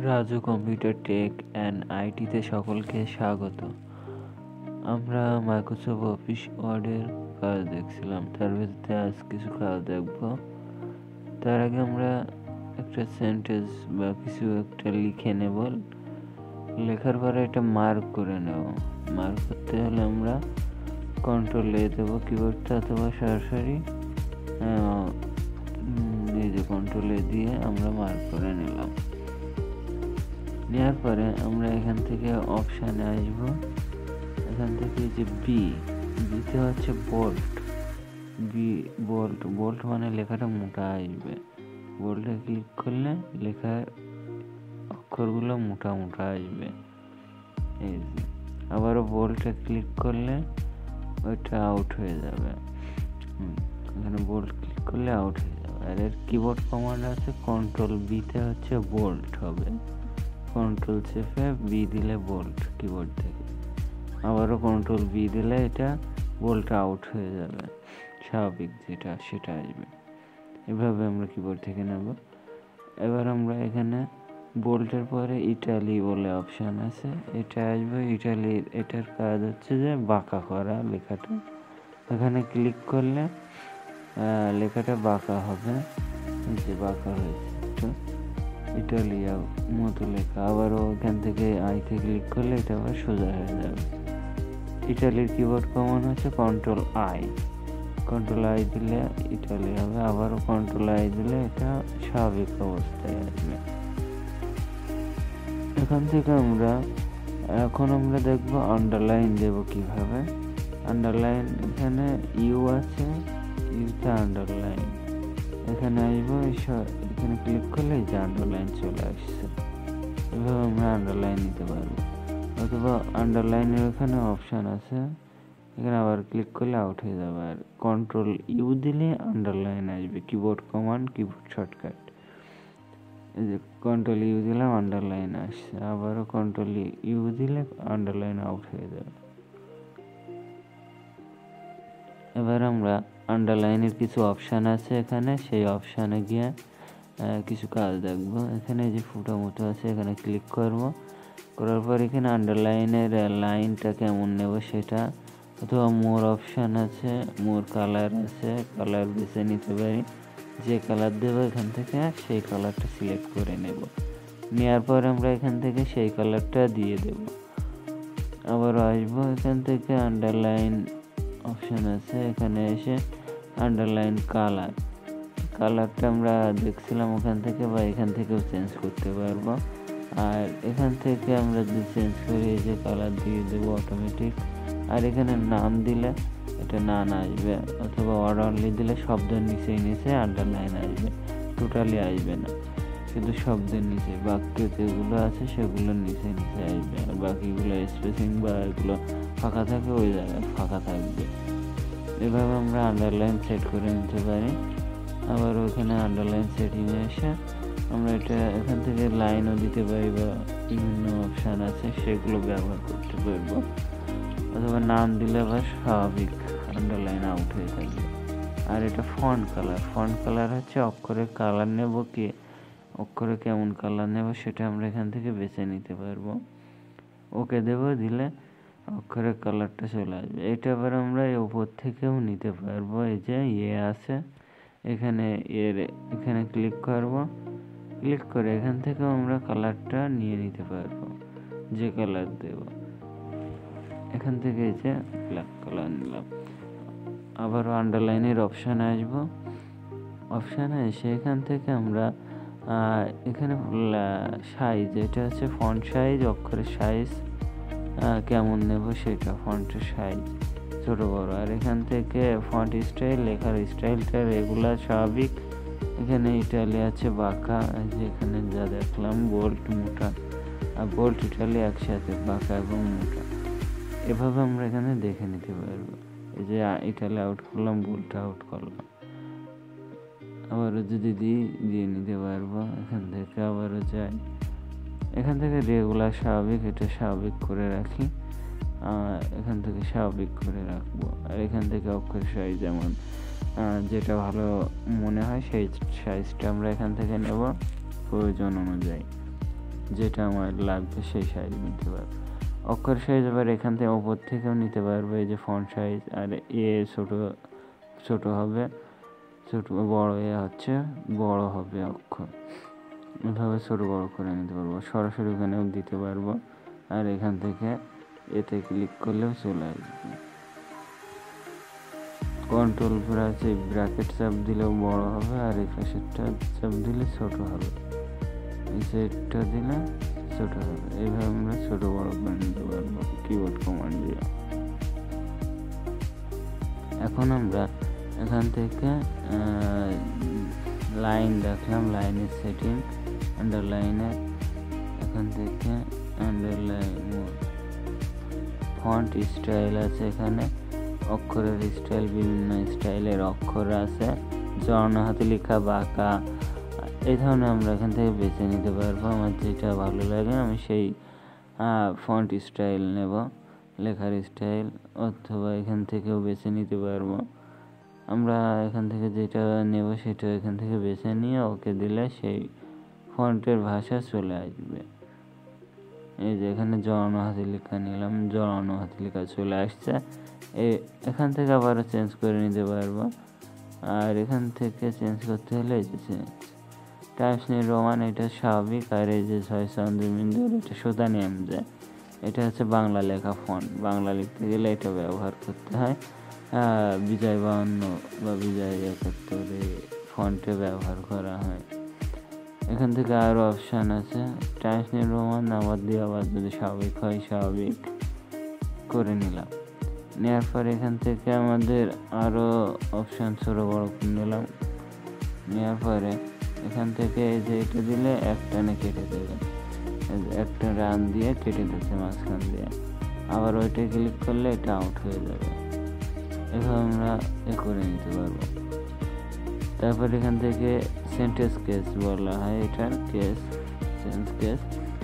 Raju computer take and আইটিতে সকলকে স্বাগত। আমরা মাইক্রোসফট অফিস ওয়ার্ডের কাজ দেখছিলাম, তার ভিতরে আজ কিছু কাজ দেখব। তার আগে আমরা একটা সেন্টেন্স বা কিছু একটা লিখে নেব। লেখার পরে এটা মার্ক করে নেব। মার্ক করতে হলে আমরা কন্ট্রোল-A দেবো কিবোর্ডটা, অথবা সরাসরি এই যে কন্ট্রোল-A দিয়ে আমরা মার্ক করে নিলাম। নেওয়ার পরে আমরা এখান থেকে অপশানে আসবো। এখান থেকে যে বিতে হচ্ছে বোল্ট। বোল্ট মানে লেখাটা মোটা আসবে। বোল্টে ক্লিক করলে লেখার অক্ষরগুলো মোটা মোটা আসবে। এই যে আবারও বোল্টে ক্লিক করলে ওইটা আউট হয়ে যাবে। এখানে বোল্ট ক্লিক করলে আউট হয়ে যাবে। আর এর কিবোর্ড কমান্ড আছে কন্ট্রোল-Bতে হচ্ছে বোল্ট হবে। কন্ট্রোল চেপে বি দিলে বোল্ট কিবোর্ড থেকে, আবারও কন্ট্রোল-B দিলে এটা বোল্ট আউট হয়ে যাবে, স্বাভাবিক যেটা সেটা আসবে। এভাবে আমরা কিবোর্ড থেকে নেব। এবার আমরা এখানে বোল্টের পরে ইটালি বলে অপশান আছে, এটা আসবে। ইটালির এটার কাজ হচ্ছে যে বাঁকা করা লেখাটা। এখানে ক্লিক করলে লেখাটা বাঁকা হবে, যে বাঁকা হয়েছে একটু ইটালিয়া মতো লেখা। আবারও এখান থেকে আইতে ক্লিক করলে এটা আবার সোজা হয়ে যাবে। ইটালির কিবোর্ড কমান্ড হচ্ছে কন্ট্রোল-I। কন্ট্রোল-I দিলে ইটালি হবে, আবারও কন্ট্রোল-I দিলে এটা স্বাভাবিক অবস্থায় আসবে। এখান থেকে এখন আমরা দেখব আন্ডারলাইন দেব কিভাবে। আন্ডারলাইন এখানে ইউ আছে, ইউতে আন্ডারলাইন। এখানে আসবো, এখানে ক্লিক করলে এই যে আন্ডারলাইন চলে আসছে। এভাবে আমরা আন্ডারলাইন নিতে পারবো। অথবা আন্ডারলাইনের এখানে অপশান আছে, এখানে আবার ক্লিক করলে আউট হয়ে যাবে। আর কন্ট্রোল-U দিলে আন্ডারলাইন আসবে। Keyboard command, keyboard shortcut. এই যে কন্ট্রোল-U দিলাম, আন্ডারলাইন আসছে। আবারও কন্ট্রোল-U দিলে আন্ডারলাইন আউট হয়ে যাবে। এবার আমরা আন্ডারলাইনের কিছু অপশান আছে এখানে, সেই অপশানে গিয়ে কিছু কাজ দেখব। এখানে যে ফুটো মতো আছে, এখানে ক্লিক করব। করার পর এখানে আন্ডারলাইনের লাইনটা কেমন নেব সেটা, অথবা মোর অপশান আছে, মোর কালার আছে, কালার বেছে নিতে পারি। যে কালার দেবো এখান থেকে সেই কালারটা সিলেক্ট করে নেব। নেওয়ার পর আমরা এখান থেকে সেই কালারটা দিয়ে দেব। আবার আসবো, এখান থেকে আন্ডারলাইন অপশান আছে, এখানে এসে আন্ডারলাইন কালারটা আমরা দেখছিলাম ওখান থেকে, বা এখান থেকেও চেঞ্জ করতে পারবো। আর এখান থেকে আমরা যদি চেঞ্জ করি, এই যে কালার দিয়ে দেবো অটোমেটিক। আর এখানে নাম দিলে এটা নান আসবে, অথবা অনলি দিলে শব্দের নিচে আন্ডারলাইন আসবে, টোটালি আসবে না, শুধু শব্দের নিচে। বাক্যে যেগুলো আছে সেগুলোর নিচে আসবে, আর বাকিগুলো স্পেসিং বা এগুলো ফাঁকা থাকে, ওই জায়গায় ফাঁকা থাকবে। এভাবে আমরা আন্ডারলাইন সেট করে নিতে পারি। আবার ওখানে আন্ডারলাইন সেটিংয়ে এসে আমরা এটা এখান থেকে লাইনও দিতে পারি, বা বিভিন্ন অপশান আছে সেগুলো ব্যবহার করতে পারবো। অথবা নাম দিলে আবার স্বাভাবিক আন্ডারলাইন আউট হয়ে থাকবে। আর এটা ফন্ট কালার হচ্ছে অক্ষরের কালার নেব, কি অক্ষরে কেমন কালার নেব সেটা আমরা এখান থেকে বেছে নিতে পারবো। ওকে দেব, দিলে অক্ষরের কালারটা চলে আসবে। এটা আবার আমরা উপর থেকেও নিতে পারবো। এই যে আছে এখানে ক্লিক করব। ক্লিক করে এখান থেকে আমরা কালারটা নিয়ে নিতে পারবো, যে কালার দেব। এখান থেকে এই যে ব্ল্যাক কালার নিলাম। আবারও আন্ডারলাইনের অপশানে আসবো। অপশানে এসে এখান থেকে আমরা এখানে সাইজ, এটা হচ্ছে ফন্ট সাইজ, অক্ষরের সাইজ কেমন নেব সেটা, ফন্টের সাইজ ছোট বড়। আর এখান থেকে ফন্ট স্টাইল, লেখার স্টাইলটা রেগুলার স্বাভাবিক। এখানে ইটালি আছে বাঁকা, যেখানে যা দেখলাম বোল্ট মোটা, আর বোল্ট ইটালি একসাথে বাঁকা এবং মোটা। এভাবে আমরা এখানে দেখে নিতে পারবো। এই যে ইটালি আউট করলাম, বোল্ট আউট করলাম। আবারও যদি দিয়ে নিতে পারবো। এখান থেকে আবারও যাই, এখান থেকে রেগুলার স্বাভাবিক, এটা স্বাভাবিক করে রাখি। এখান থেকে স্বাভাবিক করে রাখবো। আর এখান থেকে অক্ষর সাইজ যেমন যেটা ভালো মনে হয় সেই সাইজটা আমরা এখান থেকে নেব প্রয়োজন অনুযায়ী। যেটা আমার লাগবে সেই সাইজ নিতে পারবো। অক্ষর সাইজ আবার এখান থেকে ওপর থেকেও নিতে পারবো, এই যে ফন্ট সাইজ, আর ছোট হবে, বড় হচ্ছে বড় হবে অক্ষর, এভাবে ছোট বড় করে নিতে পারবো। সরাসরি ওখানেও দিতে পারবো, আর এখান থেকে এতে ক্লিক করলেও চলে আসবে। কন্ট্রোল প্লাস এই ব্র্যাকেট চাপ দিলেও বড় হবে, আর এই পাশেরটা চাপ দিলে ছোট হবে, এই সাইডটা দিলে ছোট হবে। এইভাবে আমরা ছোট বড় করে নিতে পারবো কিবোর্ড কমান্ড দিয়ে। এখন আমরা এখান থেকে লাইন দেখলাম, লাইনের সেটিং, আন্ডারলাইনের এখান থেকে আন্ডারলাইন ফন্ট স্টাইল আছে, এখানে অক্ষরের স্টাইল, বিভিন্ন স্টাইলের অক্ষর আছে, জড়ানো হাতে লেখা, বাঁকা, এই ধরনের আমরা এখান থেকে বেছে নিতে পারবো। আমার যেটা ভালো লাগে আমি সেই ফন্ট স্টাইল নেব, লেখার স্টাইল, অথবা এখান থেকেও বেছে নিতে পারবো। আমরা এখান থেকে যেটা নেব সেটা এখান থেকে বেছে নিয়ে ওকে দিলে সেই ফন্টের ভাষা চলে আসবে। এই যে এখানে জড়ানো হাতে লেখা নিলাম, জড়ানো হাতে লেখা চলে আসছে। এখান থেকে আবারও চেঞ্জ করে নিতে পারবো। আর এখান থেকে চেঞ্জ করতে হলে এই যে চেঞ্জ টাইমস নিউ রোমান, এটা স্বাভাবিক। আর এই যে 6 চন্দ্রবিন্দু, এটা সুতানি এমজে, এটা হচ্ছে বাংলা লেখা ফন্ট। বাংলা লিখতে গেলে এটা ব্যবহার করতে হয়। বিজয় 52 বা বিজয় 71 ফন্টে ব্যবহার করা হয়। এখান থেকে আরও অপশান আছে, টাইমস নিউ রোমান আবার দিয়ে আবার যদি স্বাভাবিক হয় স্বাভাবিক করে নিলাম। নেওয়ার পর এখান থেকে আমাদের আরও অপশান ছোট বড় করে নিলাম। নেওয়ার পরে এখান থেকে এই যে এটা দিলে একটানে কেটে দেবে, একটা রান দিয়ে কেটে দিচ্ছে মাঝখান দিয়ে, আবার ওইটা ক্লিক করলে এটা আউট হয়ে যাবে। এভাবে আমরা করে নিতে পারবো। তারপর এখান থেকে সেন্টেন্স কেস বলা হয়, এটার কেস কেস।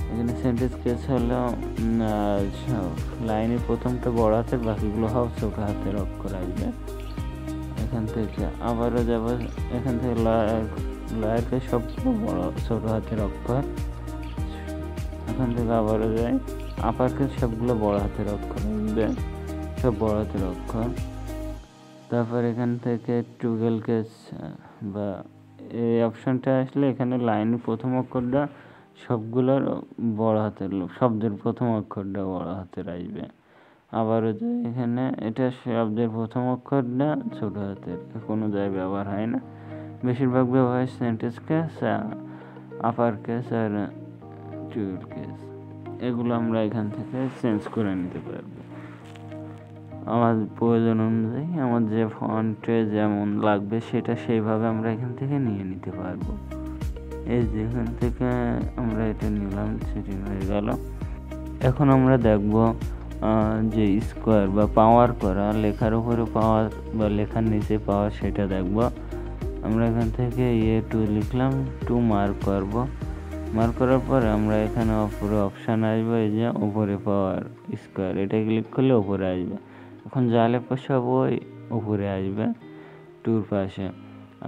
এখানে সেন্টেন্স কেস হলো লাইনের প্রথমটা বড় হাতের, বাকিগুলো সব ছোট হাতের অক্ষর আসবে। এখান থেকে আবারও যাব, এখান থেকে লয়ারকে সবগুলো বড় ছোট হাতের অক্ষর। এখান থেকে আবারও যাই, আপারকে সবগুলো বড় হাতের অক্ষর আসবে, সব বড় হাতের অক্ষর। তারপর এখান থেকে টুগেল কেস বা এই অপশানটা আসলে এখানে লাইনের প্রথম অক্ষরটা সবগুলোর বড় হাতের, শব্দের প্রথম অক্ষরটা বড় হাতের আসবে। আবারও যে এখানে এটা শব্দের প্রথম অক্ষরটা ছোট হাতের, কোনো জায়গায় ব্যবহার হয় না, বেশিরভাগ ব্যবহার হয় সেন্টেন্স কেস, আপার কেস আর টুগেল কেস। এগুলো আমরা এখান থেকে চেঞ্জ করে নিতে পারবো আমার প্রয়োজন অনুযায়ী। আমার যে ফন্টে যেমন লাগবে সেটা সেইভাবে আমরা এখান থেকে নিয়ে নিতে পারবো। এই যে এখান থেকে আমরা এটা নিলাম, সেটিং হয়ে গেল। এখন আমরা দেখব যে স্কোয়ার বা পাওয়ার করা, লেখার উপরে পাওয়ার বা লেখার নিচে পাওয়ার, সেটা দেখব। আমরা এখান থেকে টু লিখলাম, টু মার্ক করব। মার্ক করার পরে আমরা এখানে উপরে অপশান আসবে, এই যে উপরে পাওয়ার স্কোয়ার, এটা ক্লিক করলে উপরে আসবে। এখন যা লেখা সব ওই উপরে আসবে টুর পাশে।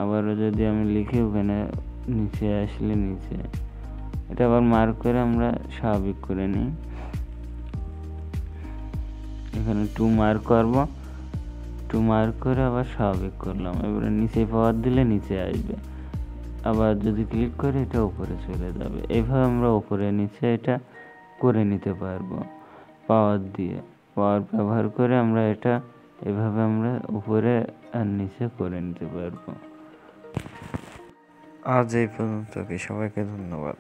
আবারও যদি আমি লিখি ওখানে নিচে আসলে নিচে, এটা আবার মার্ক করে আমরা স্বাভাবিক করে নিই। এখানে টু মার্ক করব, টু মার্ক করে আবার স্বাভাবিক করলাম। এবারে নিচে পাওয়ার দিলে নিচে আসবে, আবার যদি ক্লিক করে এটা উপরে চলে যাবে। এইভাবে আমরা উপরে নিচে এটা করে নিতে পারবো পাওয়ার দিয়ে। পাওয়ার ব্যবহার করে আমরা এটা এভাবে আমরা উপরে আর নিচে করে নিতে পারবো। আজ এই পর্যন্ত, সবাইকে ধন্যবাদ।